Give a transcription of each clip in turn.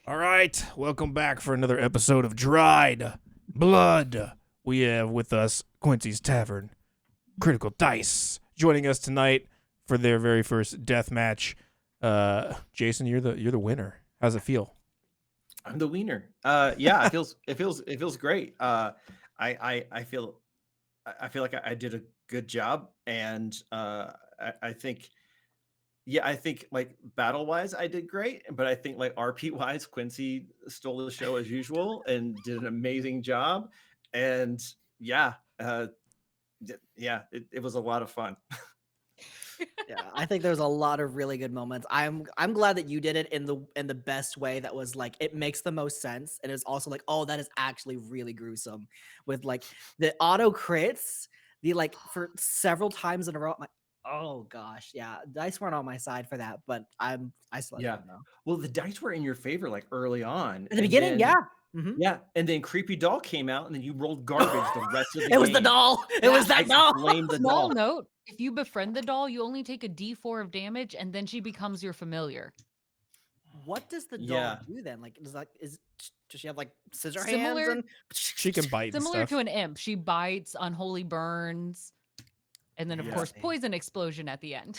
All right, welcome back for another episode of Dried Blood. We have with us Quincy's Tavern, Critical Dice, joining us tonight for their very first death match. Jason, you're the winner. How's it feel? I'm the wiener. Yeah, it feels great. I feel like I did a good job, and I think. Yeah, I think like battle wise, I did great, but I think like RP wise, Quincy stole the show as usual and did an amazing job. And yeah, it was a lot of fun. Yeah, I think there's a lot of really good moments. I'm glad that you did it in the best way that was like it makes the most sense, and it's also like, oh, that is actually really gruesome with like the auto crits, the like for several times in a row. I'm like, oh gosh, yeah, dice weren't on my side for that, but I still had Yeah. fun though. Well, the dice were in your favor like early on, At the and beginning, yeah. then Mhm. yeah, and then Creepy Doll came out, and then you rolled garbage the rest of the It was the game. doll. It Yeah, was I that doll. blame the Small doll. note, if you befriend the doll, you only take a D4 of damage and then she becomes your familiar. What does the doll Yeah. do then? Like, does she have like scissor Similar- hands and She can bite and Similar stuff. to an imp, she bites, unholy burns, and then of Yeah. course poison explosion at the end.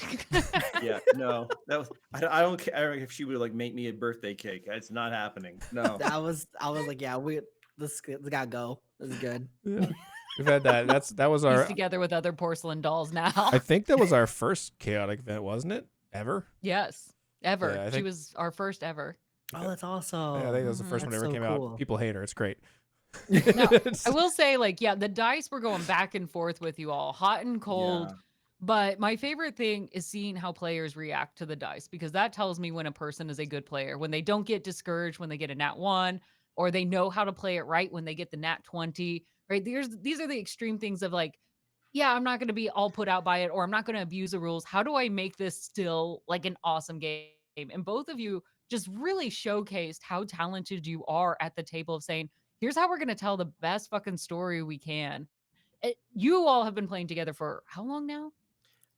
Yeah, no, that was I don't care if she would like make me a birthday cake. It's not happening. No. I was like, yeah, this gotta go. This is good. Yeah. We've had that. That was He's our. together with other porcelain dolls now. I think that was our first chaotic event, wasn't it? Ever? Yes, ever. Yeah, I She think- was our first ever. Oh, that's awesome. Yeah, I think that was the first one that That's ever so came cool. out. People hate her. It's great. I will say, like, yeah, the dice were going back and forth with you all, hot and cold. Yeah. But my favorite thing is seeing how players react to the dice because that tells me when a person is a good player, when they don't get discouraged, when they get a nat 1, or they know how to play it right when they get the nat 20, right? These are the extreme things of like, yeah, I'm not going to be all put out by it, or I'm not going to abuse the rules. How do I make this still like an awesome game? And both of you just really showcased how talented you are at the table of saying, here's how we're going to tell the best fucking story we can. You all have been playing together for how long now?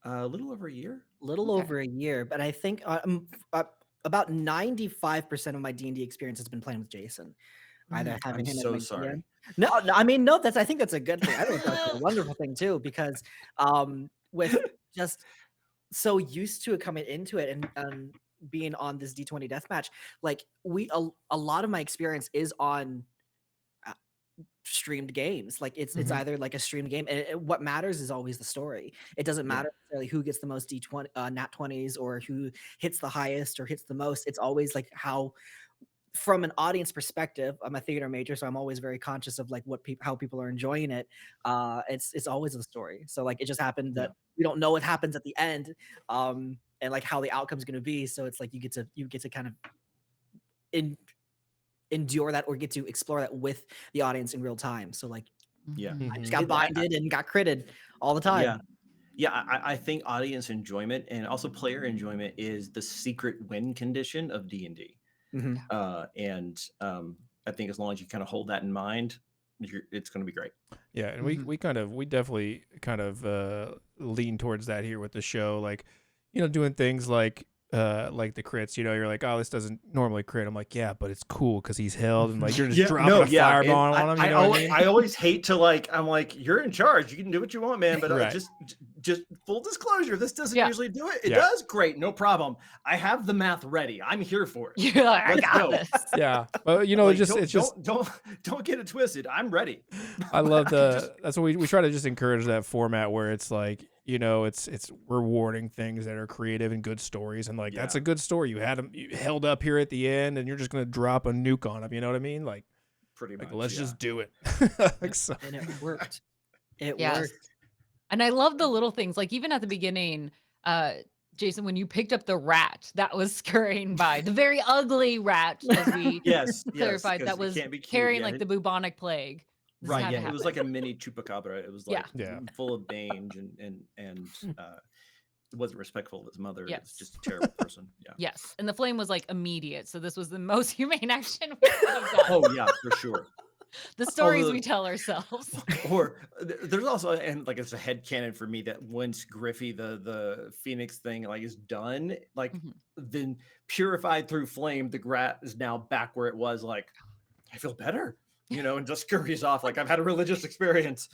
A little over a year. Little Okay. over a year, but I think about 95% of my D&D experience has been playing with Jason. Either having I'm him so as my sorry. GM. No, I mean, no, I think that's a good thing. I think that's a wonderful thing too, because with just so used to it coming into it and being on this D20 deathmatch, like a lot of my experience is on streamed games. Like it's either like a streamed game, and what matters is always the story. It doesn't Yeah. matter necessarily who gets the most D20 nat 20s or who hits the highest or hits the most. It's always like how, from an audience perspective, I'm a theater major, so I'm always very conscious of like how people are enjoying it. It's always a story. So like it just happened that we don't know what happens at the end, and like how the outcome's going to be. So it's like you get to kind of endure that or get to explore that with the audience in real time. So like Yeah. I just Mhm. got binded and got critted all the time. Yeah. Yeah, I think audience enjoyment and also player enjoyment is the secret win condition of D&D. Mhm. I think as long as you kind of hold that in mind, it's going to be great. Yeah, and Mhm. we definitely kind of lean towards that here with the show, like, doing things like the crits. You're like, oh, this doesn't normally crit. I'm like, yeah, but it's cool because he's held, and like you're just dropping a fireball on him. You know what I mean? I always hate to I'm like, you're in charge. You can do what you want, man. But Right. just full disclosure, this doesn't Yeah. usually do it. It Yeah. does great, no problem. I have the math ready. I'm here for it. You're like, I Let's got go. this. Yeah, but it's just don't get it twisted. I'm ready. I love that's what we try to just encourage that format where it's like, it's rewarding things that are creative and good stories, and like that's Yeah. a good story. You had him held up here at the end, and you're just gonna drop a nuke on him. You know what I mean? Like Pretty much. let's yeah. just do it. Like, so, And it worked. It Yes. worked. And I love the little things. Like even at the beginning, Jason, when you picked up the rat that was scurrying by, the very ugly rat, as we Yes, clarified, 'cause that it was can't be cute, carrying yeah. like the bubonic plague. This Right, had yeah, to it was happen. like a mini chupacabra. It was like Yeah. full of mange and wasn't respectful of his mother. It was Yes. just a terrible person. Yeah. Yes. And the flame was like immediate. So this was the most humane action we could have done. Oh yeah, for sure. The stories Although- we tell ourselves. Or there's also, and like it's a headcanon for me that once Griffey the Phoenix thing like is done, like Mhm. then purified through flame, the Grat is now back where it was. Like I feel better, and just scurries off like I've had a religious experience.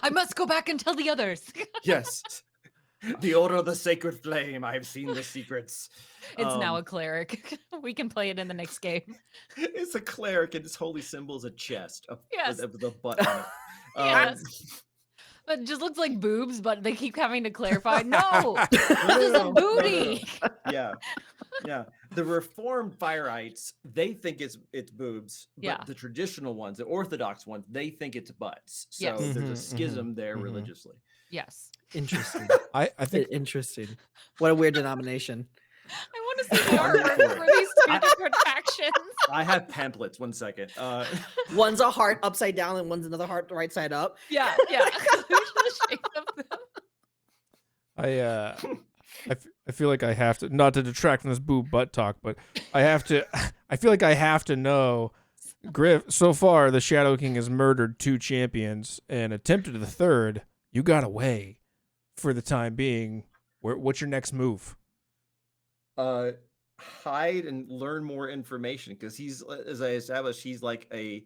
I must go back and tell the others. Yes, the order of the sacred flame. I have seen the secrets. It's now a cleric. We can play it in the next game. It's a cleric, and its holy symbol is a chest Yes. with a butt on it. Yes. But it just looks like boobs, but they keep having to clarify. No, this is No, a no, no. booty. Yeah. The reformed Fireites, they think it's boobs, but Yeah. the traditional ones, the orthodox ones, they think it's butts. So Yes. there's a Mhm, schism there mhm. religiously. Yes. Interesting. I think Interesting. What a weird denomination. I want to see the I'm artwork for it. for these two different factions. I have pamphlets. 1 second. One's a heart upside down and one's another heart right side up. Yeah. The shape of them. I feel like I have to, not to detract from this boob butt talk, but I feel like I have to know, Griff, so far the Shadow King has murdered 2 champions and attempted the third. You got away for the time being. What's your next move? Hide and learn more information, because he's, as I established, he's like a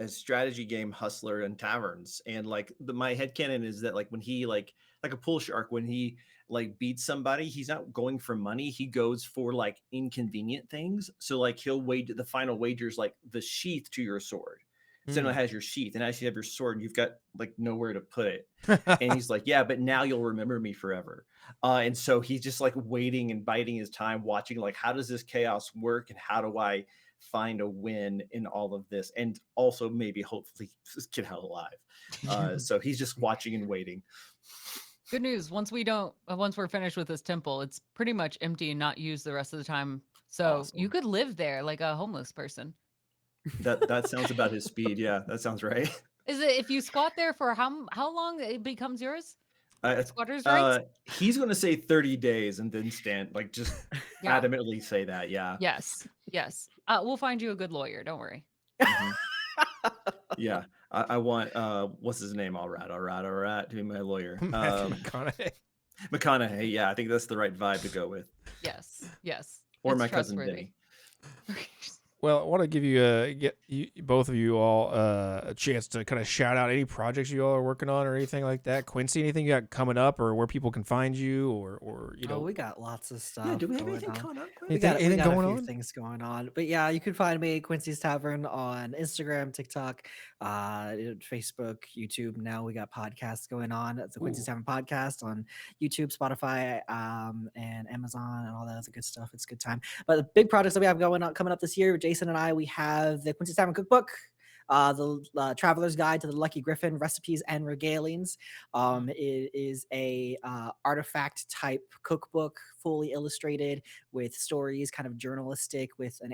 strategy game hustler in taverns, and like my headcanon is that like when he like a pool shark, when he like beats somebody, he's not going for money, he goes for like inconvenient things. So like he'll wait, the final wager's like the sheath to your sword. So now it has your sheath, and as you have your sword, you've got like nowhere to put it. And he's like, yeah, but now you'll remember me forever. And so he's just like waiting and biding his time, watching like, how does this chaos work, and how do I find a win in all of this, and also maybe hopefully just get out alive. So he's just watching and waiting. Good news. Once we're finished with this temple, it's pretty much empty and not used the rest of the time. So Awesome. you could live there like a homeless person. That sounds about his speed. Yeah, that sounds right. Is it if you squat there for how long it becomes yours? Squatters' rights? He's going to say 30 days and then stand like just Yeah. adamantly say that. Yeah. Yes. We'll find you a good lawyer. Don't worry. Mhm. Yeah. I want what's his name? All right to be my lawyer. Matthew McConaughey. McConaughey. Yeah, I think that's the right vibe to go with. Yes. Or It's my cousin trustworthy. Denny. Well, I want to give you both of you all a chance to kind of shout out any projects you all are working on or anything like that. Quincy, anything you got coming up, or where people can find you, or you know? Oh, we got lots of stuff. Yeah, do we have going anything on. coming up? We got Anything a going few on? things going on. But yeah, you can find me Quincy's Tavern on Instagram, TikTok, Facebook, YouTube. Now we got podcasts going on. It's the Quincy's Ooh. Tavern podcast on YouTube, Spotify, and Amazon, and all that other good stuff. It's a good time. But the big projects that we have coming up this year, Jason and I, we have the Quincy's Tavern cookbook. The Traveler's Guide to the Lucky Griffin, Recipes and Regalings. It is a artifact type cookbook, fully illustrated with stories, kind of journalistic, with an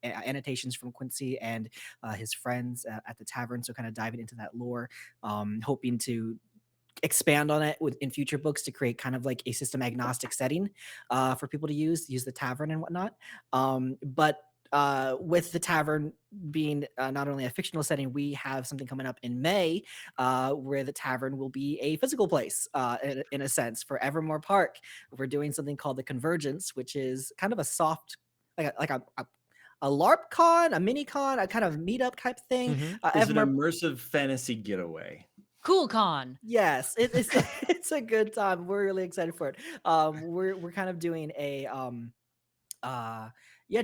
annotations from Quincy and his friends at the tavern. So kind of diving into that lore, hoping to expand on it in future books to create kind of like a system agnostic setting for people to use the tavern and whatnot. But with the tavern being not only a fictional setting, we have something coming up in May where the tavern will be a physical place in a sense for Evermore Park. We're doing something called the Convergence, which is kind of a soft, like a LARP con, a mini con, a kind of meetup type thing. Mhm. It's an Evermore immersive fantasy getaway. Cool con. Yes, it's it's a good time. We're really excited for it. We're kind of doing a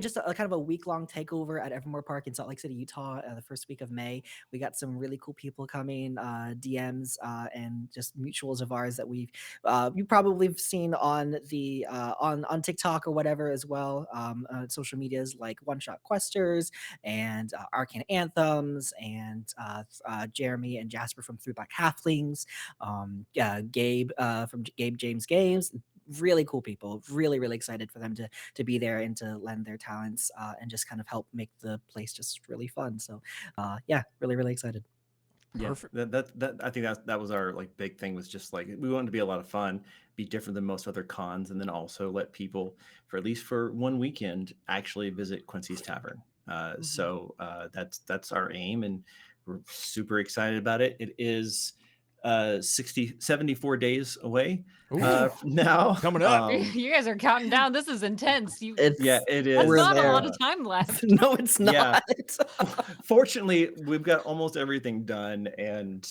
just a kind of a week-long takeover at Evermore Park in Salt Lake City, Utah, the first week of May. We got some really cool people coming, DMs and just mutuals of ours that you probably have seen on the on TikTok or whatever as well. Social medias like One Shot Questers and Arcane Anthems and Jeremy and Jasper from Three Black Halflings, Gabe from Gabe James Games. Really cool people, really excited for them to be there and to lend their talents and just kind of help make the place just really fun. So really excited. Yeah, Perfect. that I think that was our like big thing, was just like we wanted to be a lot of fun, be different than most other cons, and then also let people, for at least for one weekend, actually visit Quincy's Tavern. So that's our aim, and we're super excited about it. It is 74 days away from now. Coming up. You guys are counting down. This is intense. It's Yeah, it is. That's we're not a there. lot of time left. No, it's Yeah. not. Fortunately, we've got almost everything done, and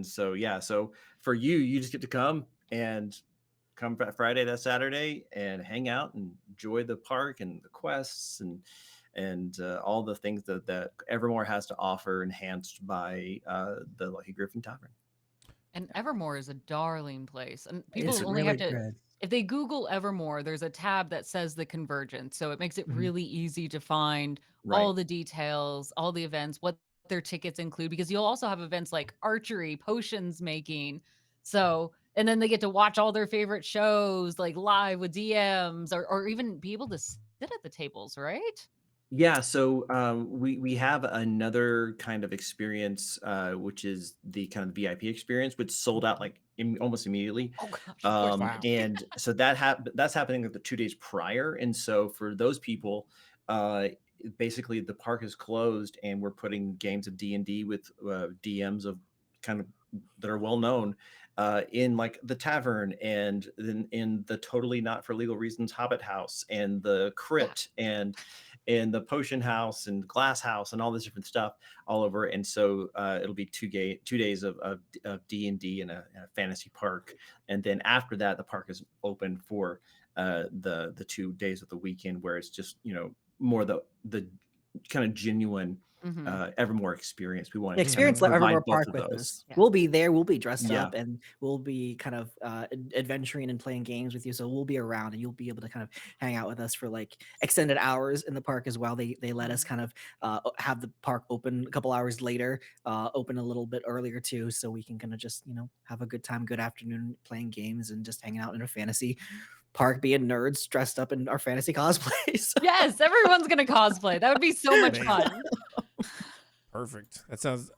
so yeah. So for you just get to come Friday, that Saturday, and hang out and enjoy the park and the quests and all the things that Evermore has to offer, enhanced by the Lucky Griffin Tavern. And Evermore is a darling place. And It's people only have really to, good. if they Google Evermore, there's a tab that says the convergence. So it makes it Mhm. really easy to find Right. all the details, all the events, what their tickets include, because you'll also have events like archery, potions making. So, and then they get to watch all their favorite shows like live with DMs or even be able to sit at the tables, right? Yeah, so we have another kind of experience, which is the kind of VIP experience, which sold out like almost immediately. Oh gosh, of course. Wow. And so that's happening like the 2 days prior. And so for those people, basically the park is closed, and we're putting games of D&D with DMs of kind of that are well known in like the tavern, and then in the totally not for legal reasons Hobbit House, and the Crypt, and the Potion House and Glass House, and all this different stuff all over. And so it'll be 2 days of D&D in a fantasy park, and then after that the park is open for the 2 days of the weekend, where it's just more the kind of genuine Mhm. Evermore experience. We want to kind of Experience provide Evermore both Park of with those. us. Yeah. We'll be there. We'll be dressed Yeah. up, and we'll be kind of adventuring and playing games with you. So we'll be around, and you'll be able to kind of hang out with us for like extended hours in the park as well. They let us kind of have the park open a couple hours later, open a little bit earlier too, so we can kind of just have a good time, good afternoon playing games and just hanging out in a fantasy park, being nerds dressed up in our fantasy cosplays. Yes, everyone's gonna cosplay. That would be so much Man. fun. Perfect. That sounds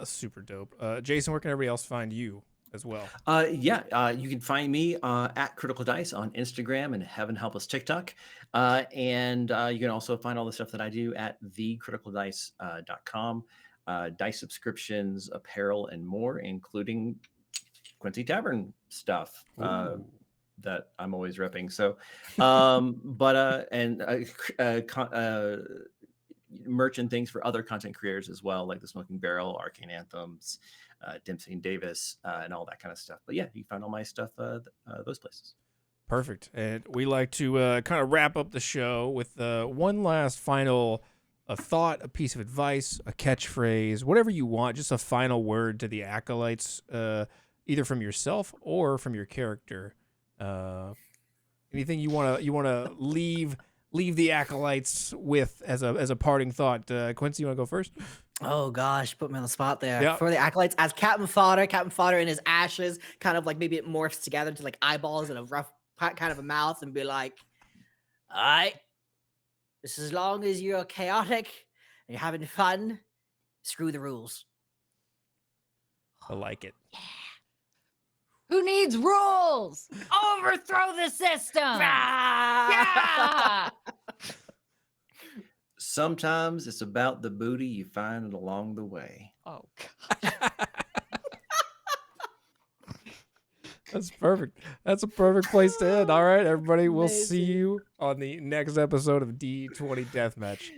super dope. Jason, where can everybody else find you as well? You can find me at Critical Dice on Instagram and Heaven Help Us TikTok. And you can also find all the stuff that I do at thecriticaldice.com. Dice subscriptions, apparel, and more, including Quincy Tavern stuff Ooh. that I'm always repping. So, merch and things for other content creators as well, like the Smoking Barrel, Arcane Anthems, Dempsey and Davis, and all that kind of stuff. But yeah, you can find all my stuff those places. Perfect. And we like to kind of wrap up the show with one last final thought, a piece of advice, a catchphrase, whatever you want, just a final word to the Acolytes, either from yourself or from your character. Anything you wanna leave the Acolytes with as a parting thought. Quincy, you wanna go first? Oh gosh, put me on the spot there. Yeah. For the Acolytes, as Captain Fodder in his ashes, kind of like maybe it morphs together to like eyeballs and a rough kind of a mouth, and be like, all right, just as long as you're chaotic and you're having fun, screw the rules. I like it. Who needs rules? Overthrow the system. Yeah. Sometimes it's about the booty you find along the way. Oh gosh. That's perfect. That's a perfect place to end. All right, everybody. We'll see Amazing. you on the next episode of D20 Deathmatch.